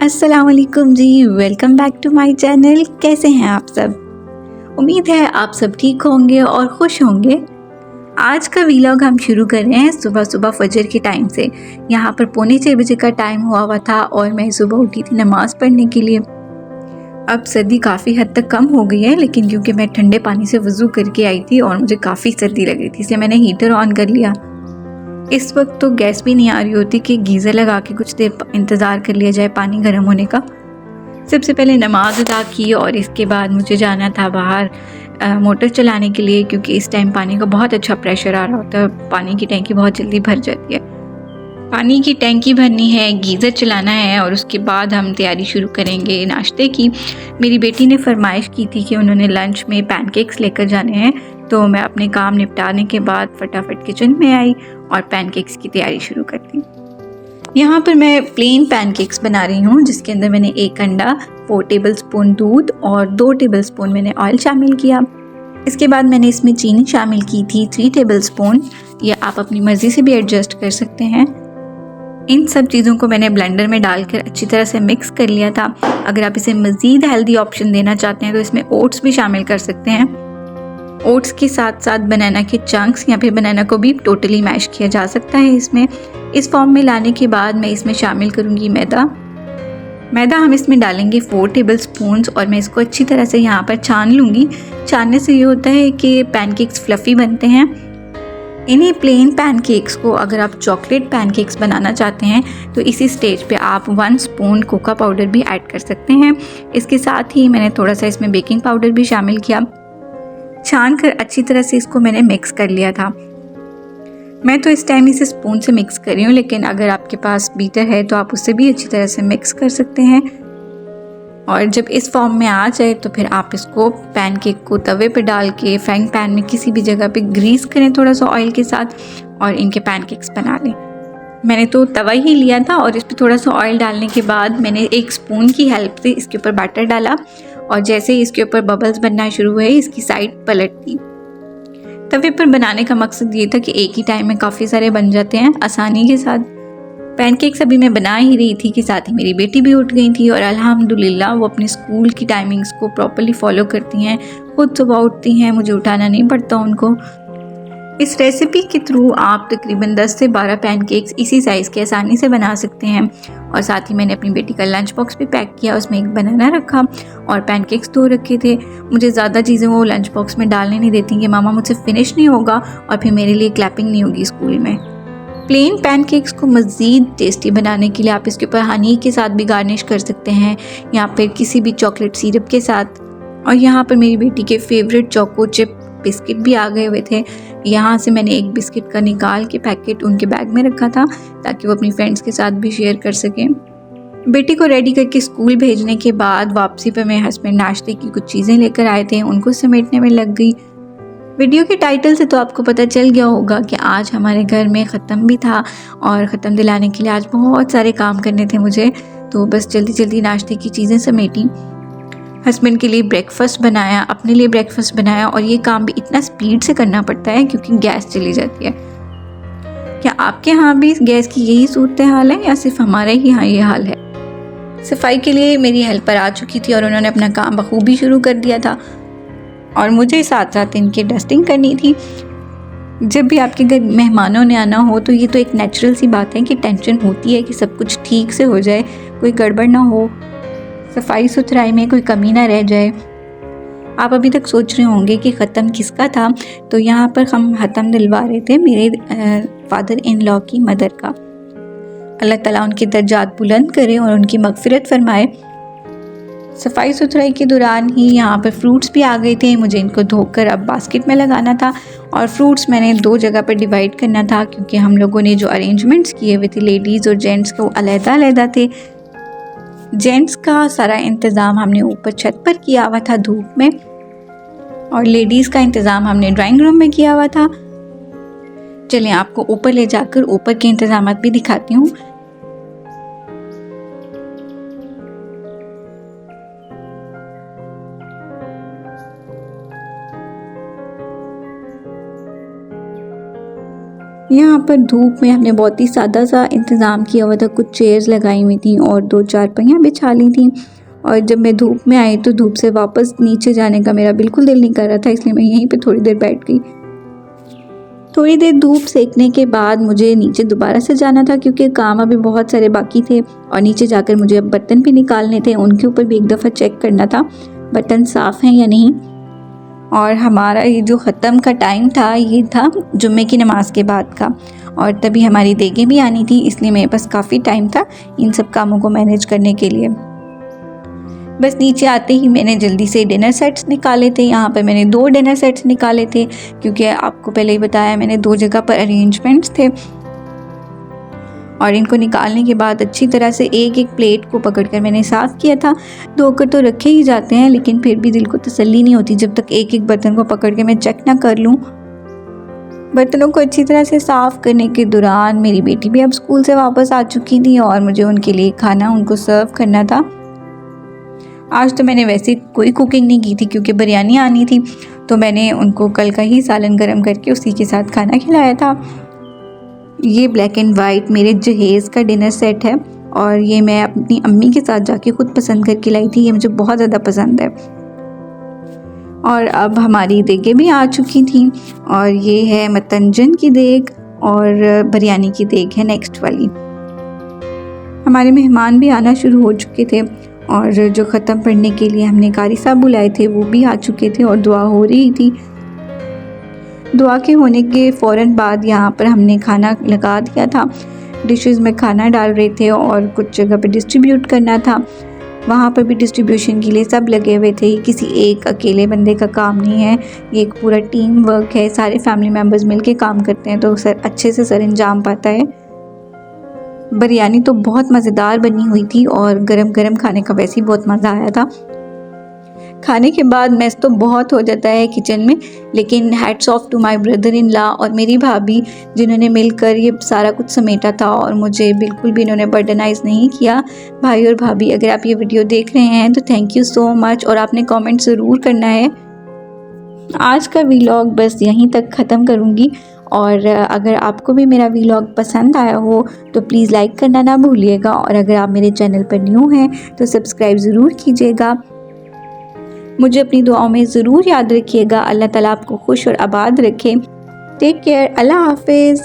अस्सलाम वालेकुम जी, welcome back to my channel. कैसे हैं आप सब? उम्मीद है आप सब ठीक होंगे और खुश होंगे। आज का वीलॉग हम शुरू कर रहे हैं सुबह सुबह फजर के टाइम से। यहाँ पर 5:45 का टाइम हुआ था और मैं सुबह उठी थी नमाज़ पढ़ने के लिए। अब सर्दी काफ़ी हद तक कम हो गई है, लेकिन क्योंकि मैं ठंडे पानी से वज़ू करके आई थी और मुझे काफ़ी सर्दी लग रही थी, इसलिए मैंने हीटर ऑन कर लिया। इस वक्त तो गैस भी नहीं आ रही होती कि गीज़र लगा के कुछ देर इंतज़ार कर लिया जाए पानी गर्म होने का। सबसे पहले नमाज अदा की और इसके बाद मुझे जाना था बाहर मोटर चलाने के लिए, क्योंकि इस टाइम पानी का बहुत अच्छा प्रेशर आ रहा होता है। पानी की टैंकी बहुत जल्दी भर जाती है। पानी की टैंकी भरनी है, गीज़र चलाना है और उसके बाद हम तैयारी शुरू करेंगे नाश्ते की। मेरी बेटी ने फरमाइश की थी कि उन्होंने लंच में पैनकेक्स लेकर जाने हैं, तो मैं अपने काम निपटाने के बाद फटाफट किचन में आई और पैनकेक्स की तैयारी शुरू कर दी। यहाँ पर मैं प्लेन पैनकेक्स बना रही हूँ, जिसके अंदर मैंने 1 अंडा, 4 टेबलस्पून दूध और 2 टेबलस्पून मैंने ऑयल शामिल किया। इसके बाद मैंने इसमें चीनी शामिल की थी 3 टेबलस्पून। या आप अपनी मर्ज़ी से भी एडजस्ट कर सकते हैं। इन सब चीज़ों को मैंने ब्लेंडर में डालकर अच्छी तरह से मिक्स कर लिया था। अगर आप इसे मज़ीद हेल्दी ऑप्शन देना चाहते हैं तो इसमें ओट्स भी शामिल कर सकते हैं। ओट्स के साथ साथ बनाना के चंक्स या फिर बनाना को भी टोटली मैश किया जा सकता है इसमें। इस फॉर्म में लाने के बाद मैं इसमें शामिल करूँगी मैदा हम इसमें डालेंगे 4 टेबलस्पून्स और मैं इसको अच्छी तरह से यहाँ पर छान लूँगी। छानने से ये होता है कि पैनकेक्स फ्लफ़ी बनते हैं। इन्हीं प्लेन पैनकेक्स को अगर आप चॉकलेट पैनकेक्स बनाना चाहते हैं तो इसी स्टेज पे आप 1 स्पून कोका पाउडर भी ऐड कर सकते हैं। इसके साथ ही मैंने थोड़ा सा इसमें बेकिंग पाउडर भी शामिल किया। छान कर अच्छी तरह से इसको मैंने मिक्स कर लिया था। मैं तो इस टाइम इसे स्पून से मिक्स कर रही हूँ, लेकिन अगर आपके पास बीटर है तो आप उससे भी अच्छी तरह से मिक्स कर सकते हैं। और जब इस फॉर्म में आ जाए तो फिर आप इसको पैनकेक को तवे पे डाल के फ्राइंग पैन में किसी भी जगह पे ग्रीस करें थोड़ा सा ऑयल के साथ और इनके पैनकेक्स बना लें। मैंने तो तवा ही लिया था और इस पर थोड़ा सा ऑयल डालने के बाद मैंने 1 स्पून की हेल्प से इसके ऊपर बैटर डाला और जैसे ही इसके ऊपर बबल्स बनना शुरू हुए इसकी साइड पलट दी। तवे पर बनाने का मकसद ये था कि एक ही टाइम में काफ़ी सारे बन जाते हैं आसानी के साथ। पैनकेक्स अभी मैं बना ही रही थी कि साथ ही मेरी बेटी भी उठ गई थी और अल्हम्दुलिल्लाह वो अपनी स्कूल की टाइमिंग्स को प्रॉपर्ली फॉलो करती हैं। खुद सुबह उठती हैं, मुझे उठाना नहीं पड़ता उनको। इस रेसिपी के थ्रू आप तकरीबन 10 से 12 पैनकेक्स इसी साइज़ के आसानी से बना सकते हैं। और साथ ही मैंने अपनी बेटी का लंच बॉक्स भी पैक किया, उसमें एक बनाना रखा और पैनकेक्स 2 रखे थे। मुझे ज़्यादा चीज़ें वो लंच बॉक्स में डालने नहीं देती कि मामा मुझसे फिनिश नहीं होगा और फिर मेरे लिए क्लैपिंग नहीं होगी स्कूल में। प्लेन पैनकेक्स को मज़ीद टेस्टी बनाने के लिए आप इसके ऊपर हनी के साथ भी गार्निश कर सकते हैं या फिर किसी भी चॉकलेट सिरप के साथ। और यहाँ पर मेरी बेटी के फेवरेट चोको चिप बिस्किट भी आ गए हुए थे। यहाँ से मैंने एक बिस्किट का निकाल के पैकेट उनके बैग में रखा था ताकि वो अपनी फ्रेंड्स के साथ भी शेयर कर सकें। बेटी को रेडी करके स्कूल भेजने के बाद वापसी पर मेरे हस्बैंड नाश्ते की कुछ चीज़ें लेकर आए थे, उनको समेटने में लग गई। वीडियो के टाइटल से तो आपको पता चल गया होगा कि आज हमारे घर में ख़त्म भी था और ख़त्म दिलाने के लिए आज बहुत सारे काम करने थे मुझे, तो बस जल्दी जल्दी नाश्ते की चीज़ें समेटी। हस्बैंड के लिए ब्रेकफास्ट बनाया, अपने लिए ब्रेकफास्ट बनाया और ये काम भी इतना स्पीड से करना पड़ता है क्योंकि गैस चली जाती है। क्या आपके यहाँ भी गैस की यही सूरत हाल है या सिर्फ हमारे ही यहाँ ये हाल है? सफाई के लिए मेरी हेल्पर आ चुकी थी और उन्होंने अपना काम बखूबी शुरू कर दिया था और मुझे साथ साथ इनकी डस्टिंग करनी थी। जब भी आपके घर मेहमानों ने आना हो तो ये तो एक नेचुरल सी बात है कि टेंशन होती है कि सब कुछ ठीक से हो जाए, कोई गड़बड़ ना हो, सफाई सुथराई में कोई कमी ना रह जाए। आप अभी तक सोच रहे होंगे कि ख़त्म किसका था, तो यहाँ पर हम ख़त्म दिलवा रहे थे मेरे फादर इन लॉ की मदर का। अल्लाह ताला उनके दर्जात बुलंद करे और उनकी मगफिरत फरमाए। सफाई सुथराई के दौरान ही यहाँ पर फ्रूट्स भी आ गए थे, मुझे इनको धोकर अब बास्केट में लगाना था और फ्रूट्स मैंने 2 जगह पर डिवाइड करना था क्योंकि हम लोगों ने जो अरेंजमेंट्स किए हुए थे लेडीज़ और जेंट्स को अलग-अलग थे। जेंट्स का सारा इंतज़ाम हमने ऊपर छत पर किया हुआ था धूप में और लेडीज़ का इंतज़ाम हमने ड्राइंग रूम में किया हुआ था। चलें आपको ऊपर ले जाकर ऊपर के इंतज़ाम भी दिखाती हूँ। यहाँ पर धूप में हमने बहुत ही सादा सा इंतज़ाम किया हुआ था, कुछ चेयर्स लगाई हुई थी और 2-4 पहियाँ बिछा ली थी। और जब मैं धूप में आई तो धूप से वापस नीचे जाने का मेरा बिल्कुल दिल नहीं कर रहा था, इसलिए मैं यहीं पे थोड़ी देर बैठ गई। थोड़ी देर धूप सेकने के बाद मुझे नीचे दोबारा से जाना था, क्योंकि काम अभी बहुत सारे बाकी थे और नीचे जाकर मुझे अब बर्तन भी निकालने थे, उनके ऊपर भी एक दफ़ा चेक करना था बर्तन साफ़ हैं या नहीं। और हमारा ये जो ख़त्म का टाइम था ये था जुम्मे की नमाज़ के बाद का, और तभी हमारी देगें भी आनी थी, इसलिए मेरे पास काफ़ी टाइम था इन सब कामों को मैनेज करने के लिए। बस नीचे आते ही मैंने जल्दी से डिनर सेट्स निकाले थे। यहाँ पर मैंने 2 डिनर सेट्स निकाले थे, क्योंकि आपको पहले ही बताया मैंने 2 जगह पर अरेंजमेंट्स थे। और इनको निकालने के बाद अच्छी तरह से एक एक प्लेट को पकड़कर मैंने साफ़ किया था। धोकर तो रखे ही जाते हैं, लेकिन फिर भी दिल को तसल्ली नहीं होती जब तक एक एक बर्तन को पकड़ के मैं चेक ना कर लूँ। बर्तनों को अच्छी तरह से साफ़ करने के दौरान मेरी बेटी भी अब स्कूल से वापस आ चुकी थी और मुझे उनके लिए खाना उनको सर्व करना था। आज तो मैंने वैसे कोई कुकिंग नहीं की थी, क्योंकि बिरयानी आनी थी, तो मैंने उनको कल का ही सालन गरम करके उसी के साथ खाना खिलाया था। ये ब्लैक एंड वाइट मेरे जहेज़ का डिनर सेट है और ये मैं अपनी अम्मी के साथ जाके खुद पसंद करके लाई थी। ये मुझे बहुत ज़्यादा पसंद है। और अब हमारी देगें भी आ चुकी थी और ये है मतंजन की देग और बिरयानी की देग है नेक्स्ट वाली। हमारे मेहमान भी आना शुरू हो चुके थे और जो ख़त्म पढ़ने के लिए हमने कारी साहब बुलाए थे वो भी आ चुके थे और दुआ हो रही थी। दुआ के होने के फ़ौरन बाद यहाँ पर हमने खाना लगा दिया था। डिशेस में खाना डाल रहे थे और कुछ जगह पे डिस्ट्रीब्यूट करना था। वहाँ पर भी डिस्ट्रीब्यूशन के लिए सब लगे हुए थे। किसी एक अकेले बंदे का काम नहीं है, ये एक पूरा टीम वर्क है। सारे फैमिली मेम्बर्स मिलके काम करते हैं तो अच्छे से सर अंजाम पाता है। बिरयानी तो बहुत मज़ेदार बनी हुई थी और गरम गरम खाने का वैसे ही बहुत मज़ा आया था। खाने के बाद मैस तो बहुत हो जाता है किचन में, लेकिन hats off to my brother in law और मेरी भाभी, जिन्होंने मिलकर ये सारा कुछ समेटा था और मुझे बिल्कुल भी इन्होंने बर्डनाइज़ नहीं किया। भाई और भाभी, अगर आप ये वीडियो देख रहे हैं तो थैंक यू सो मच, और आपने कमेंट ज़रूर करना है। आज का व्लॉग बस यहीं तक ख़त्म करूँगी, और अगर आपको भी मेरा व्लॉग पसंद आया हो तो प्लीज़ लाइक करना ना भूलिएगा, और अगर आप मेरे चैनल पर न्यू हैं तो सब्सक्राइब ज़रूर कीजिएगा। मुझे अपनी दुआओं में ज़रूर याद रखिएगा। अल्लाह ताला आपको खुश और आबाद रखे। Take care. अल्लाह हाफिज़।